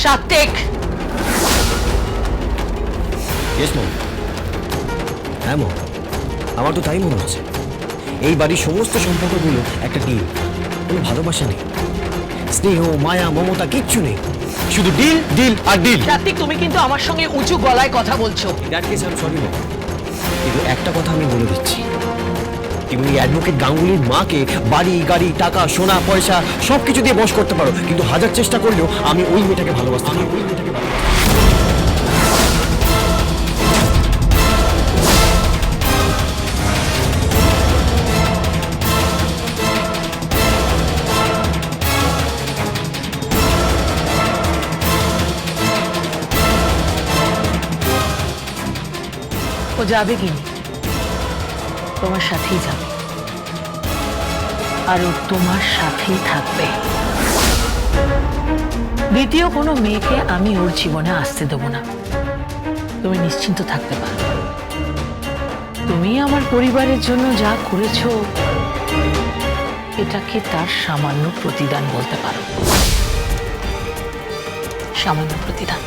সাত্বিক, হ্যাঁ মা, আমার তো তাই মনে হচ্ছে। এই বাড়ির সমস্ত সম্পর্কগুলো একটা ডিল, কোনো ভালোবাসা নেই, স্নেহ মায়া মমতা কিচ্ছু নেই, শুধু ডিল ডিল আর ডিল। সাত্বিক, তুমি কিন্তু আমার সঙ্গে উঁচু গলায় কথা বলছো। সরি মা, কিন্তু একটা কথা আমি বলে দিচ্ছি, তুমি অ্যাডভোকেট গাঙ্গুলির মাকে বাড়ি গাড়ি টাকা সোনা পয়সা সবকিছু দিয়ে বশ করতে পারো, কিন্তু হাজার চেষ্টা করলেও আমি ওই মেয়েটাকে ভালোবাসতাম। ও যাবে কি, তোমার সাথেই যাবে, আর ও তোমার সাথেই থাকবে। দ্বিতীয় কোনো মেয়েকে আমি ওর জীবনে আসতে দেবো না, তুমি নিশ্চিন্ত থাকতে পারো। তুমি আমার পরিবারের জন্য যা করেছো, এটাকে তার সামান্য প্রতিদান বলতে পারো, সামান্য প্রতিদান।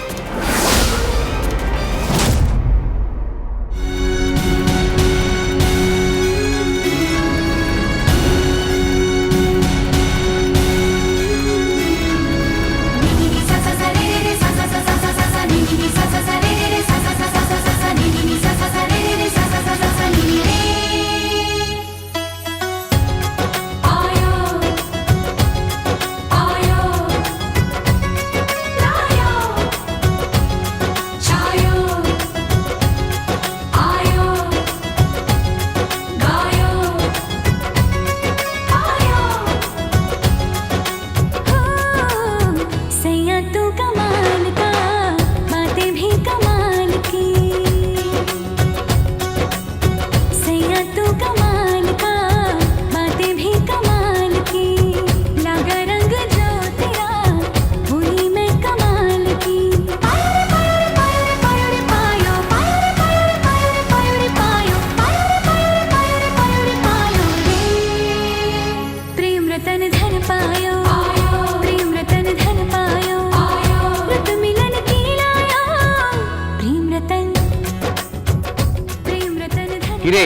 কিরে,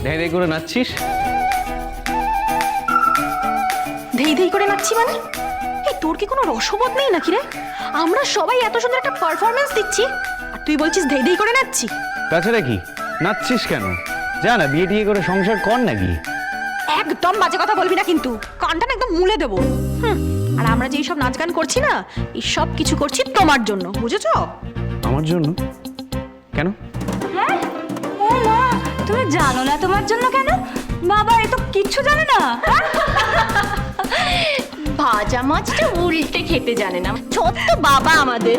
ধেই ধেই করে নাচছিস? ধেই ধেই করে নাচছি মানে? এই তোর কি কোনো রসবোধ নেই নাকি রে? আমরা সবাই এত সুন্দর একটা পারফরমেন্স দিচ্ছি আর তুই বলছিস ধেই ধেই করে নাচছি? তাছাড়া কি, নাচছিস কেন? যা না বিয়ে টিয়ে করে সংসার কর নাকি। একদম বাজে কথা বলবি না কিন্তু, কানটা না একদম মুলে দেবো। আর আমরা যে সব নাচ গান করছি না, এই সব কিছু করছি তোমার জন্য, বুঝেছো? আমার জন্য? কেন? হ্যাঁ, ও মা, তুমি জানো না তোমার জন্য কেন? বাবা এ তো কিচ্ছু জানে না। ভাজা মাছটা উল্টে খেতে জানে না, ছোট্ট বাবা আমাদের।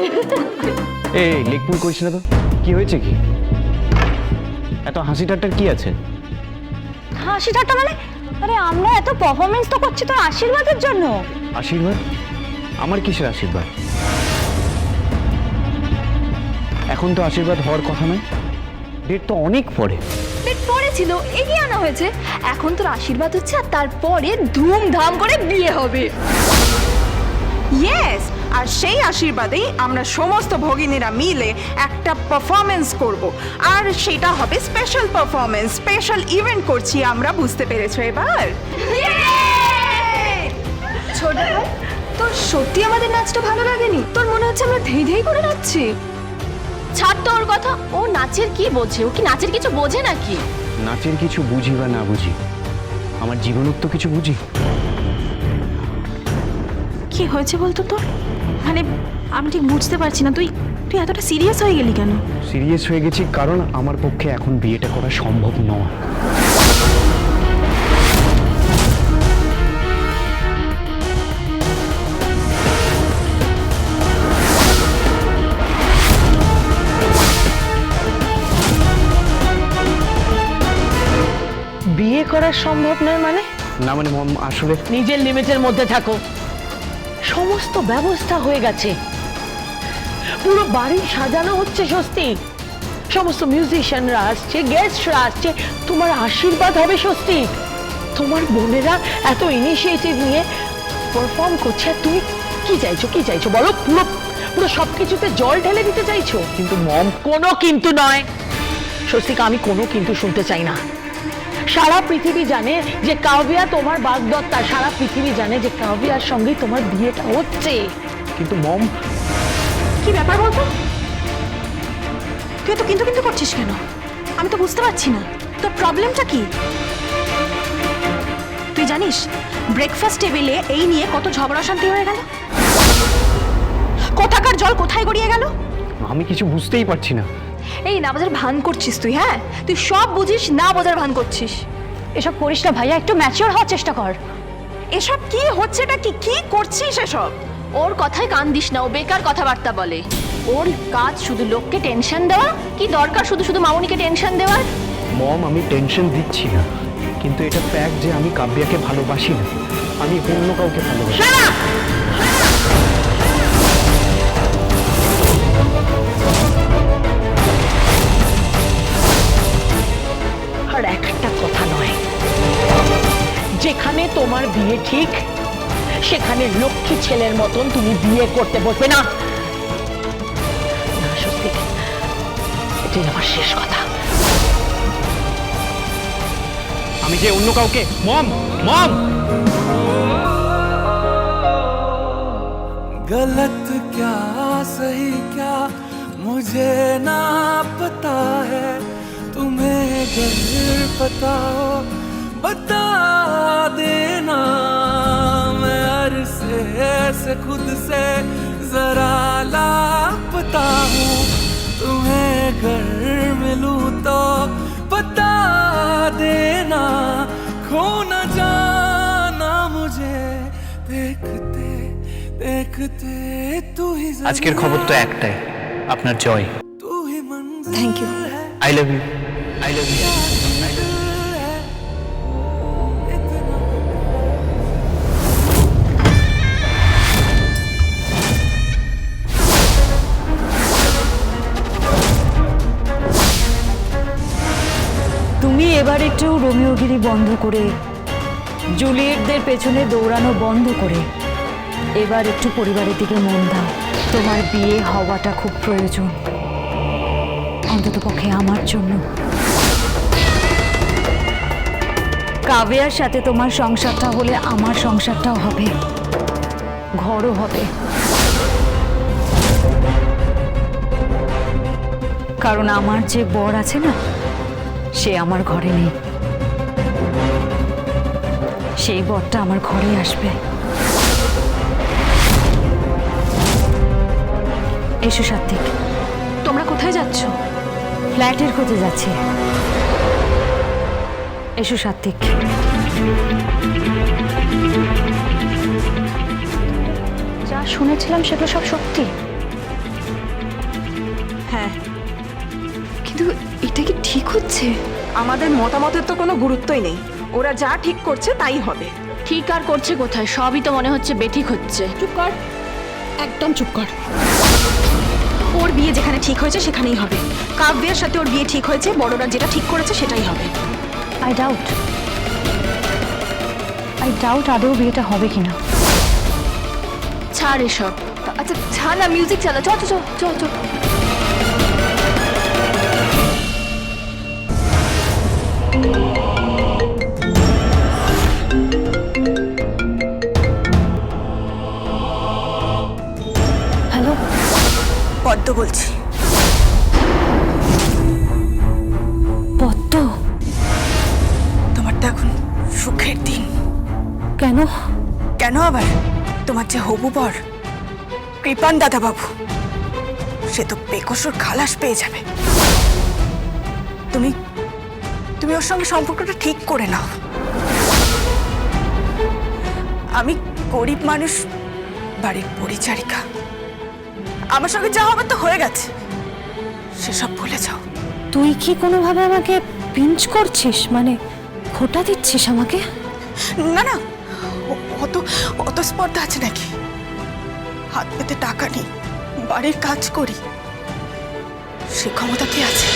এই লেকপুল করিস না তো, কি হয়েছে কি? এত হাসি ঠাট্টার কি আছে? হাসি ঠাট্টা মানে? আরে আমরা এত পারফরমেন্স তো করছি তোর আশীর্বাদের জন্য। আশীর্বাদ? আমার কিসের আশীর্বাদ? এখন তো আশীর্বাদ হওয়ার কথা নয়, ডেট তো অনেক পরে। ডেট পরে ছিল, এগিয়ে আনা হয়েছে। এখন তোর আশীর্বাদ হচ্ছে আর তারপরে ধুমধাম করে বিয়ে হবে। ইয়েস, আর সেই আশীর্বাদেই আমরা সমস্ত ভগিনীরা মিলে একটা পারফরমেন্স করব, আর সেটা হবে স্পেশাল পারফরমেন্স, স্পেশাল ইভেন্ট করছি আমরা, বুঝতে পেরেছো এবার? ছোট ভাই, তোর সত্যি আমাদের নাচটা ভালো লাগেনি? তোর মনে হচ্ছে আমরা ধেই ধেই করে নাচছি? ছাড় তো ওর কথা, ও নাচের কি বোঝে? ও কি নাচের কিছু বোঝে নাকি? নাচের কিছু বুঝি বা না বুঝি, আমার জীবনের তো কিছু বুঝি। কি হয়েছে বলতো তোর? মানে আমি ঠিক বুঝতে পারছি না, তুই তুই এতটা সিরিয়াস হয়ে গেলি কেন? সিরিয়াস হয়ে গেছি কারণ আমার পক্ষে এখন বিয়েটা করা সম্ভব নয়। বিয়ে করা সম্ভব নয় মানে? না মানে মম, আসলে নিজের লিমিটের মধ্যে থাকো। সমস্ত ব্যবস্থা হয়ে গেছে, পুরো বাড়ি সাজানো হচ্ছে স্বস্তি, সমস্ত মিউজিশিয়ানরা আসছে, গেস্টরা আসছে, তোমার আশীর্বাদ হবে স্বস্তি। তোমার বোনেরা এত ইনিশিয়েটিভ নিয়ে পারফর্ম করছে, আর তুমি কি চাইছো? কি চাইছো বলো? পুরো পুরো সবকিছুতে জল ঢেলে দিতে চাইছো? কিন্তু মম, কোনো কিন্তু নয় স্বস্তিকা, আমি কোনো কিন্তু শুনতে চাই না। সারা পৃথিবী জানে যে কাব্যা তোমার বাগদত্তা, সারা পৃথিবী জানে যে কাব্যার সঙ্গে তোমার বিয়েটা হচ্ছে। কিন্তু মম, কি ব্যাপার বলতো? তুই তো কিন্তু কিন্তু করছিস কেন? আমি তো বুঝতে পারছি না তোর প্রবলেমটা কি। তুই জানিস ব্রেকফাস্ট টেবিলে এই নিয়ে কত ঝগড়া শান্তি হয়ে গেল? কোথাকার জল কোথায় গড়িয়ে গেল? আমি কিছু বুঝতেই পারছি না। এই না বোঝার ভান করছিস তুই, হ্যাঁ তুই সব বুঝিস, না বোঝার ভান করছিস। এসব করিস না ভাইয়া, একটু ম্যাচিওর হওয়ার চেষ্টা কর। এসব কি হচ্ছেটা, কি কি করছিস এসব? ওর কথায় কান দিস না, ও বেকার কথাবার্তা বলে। ওর কাজ শুধু লোককে টেনশন দেওয়া, কি দরকার শুধু শুধু মামুনিকে টেনশন দেওয়ার? মম, আমি টেনশন দিচ্ছি না, কিন্তু এটা ফ্যাক্ট যে আমি কাব্যাকে ভালোবাসি না, আমি অন্য কাউকে ভালোবাসি। আর একটা কথা নয়, যেখানে তোমার বিয়ে ঠিক সেখানে লক্ষ্মী ছেলের মতন তুমি বিয়ে করতে বসবে না। না স্বস্তিক, এটাই আমার শেষ কথা। আমি যে অন্য কাউকে, মম মম, गलत क्या सही क्या मुझे ना पता है, तुम्हें अगर पता हो बता देना। मैं अरसे से खुद से जरा लापता हूँ, तुम्हें अगर मिलूं तो बता देना। खो न जाना मुझे देखते देखते तू ही আজকের খবর তো একটাই, আপনার জয়। तू ही मंजिल Thank you. है, I love you, I love you. इतना তুমি এবার একটু রোমিওগিরি বন্ধ করে, জুলিয়েটদের পেছনে দৌড়ানো বন্ধ করে এবার একটু পরিবারের দিকে মন দাও। তোমার বিয়ে হওয়াটা খুব প্রয়োজন, অন্ততপক্ষে আমার জন্য। কাব্যার সাথে তোমার সংসারটা হলে আমার সংসারটাও হবে, ঘরও হবে। কারণ আমার যে বর আছে না, সে আমার ঘরে নেই, সেই বরটা আমার ঘরে আসবে। এসো সাত্বিক। তোমরা কোথায় যাচ্ছ? ফ্ল্যাটের খোঁজে যাচ্ছি। এসো সাত্বিক। যা শুনেছিলাম সেগুলো সব সত্যি? হ্যাঁ, কিন্তু এটা কি ঠিক হচ্ছে? আমাদের মতামতের তো কোনো গুরুত্বই নেই, ওরা যা ঠিক করছে তাই হবে। ঠিক আর করছে কোথায়, সবই তো মনে হচ্ছে বেঠিক হচ্ছে। চুপ কর, একদম চুপ কর। ওর বিয়ে যেখানে ঠিক হয়েছে সেখানেই হবে। কাব্যের সাথে ওর বিয়ে ঠিক হয়েছে, বড়রা যেটা ঠিক করেছে সেটাই হবে। আই ডাউট আদৌ বিয়েটা হবে কিনা। ছাড় এসব। আচ্ছা ছাড় না, মিউজিক চালা, চ চ চ চ। হ্যালো, পদ্ম বলছি। পদ্ম? তোমার তো এখন সুখের দিন। কেন? কেন আবার? তোমার যে হবু বর কৃপান দাদা বাবু, সে তো বেকসুর খালাস পেয়ে যাবে। তুমি তুমি ওর সঙ্গে সম্পর্কটা ঠিক করে নাও। আমি গরিব মানুষ, বাড়ির পরিচারিকা, আমার সঙ্গে যা হবে তো হয়ে গেছে, সেসব ভুলে যাও। তুই কি কোনোভাবে আমাকে পিঞ্চ করছিস, মানে খোটা দিচ্ছিস আমাকে? না না, অত অত স্পর্ধা আছে নাকি? হাত পেতে টাকা নেই, বাড়ির কাজ করি, সে ক্ষমতা কি আছে?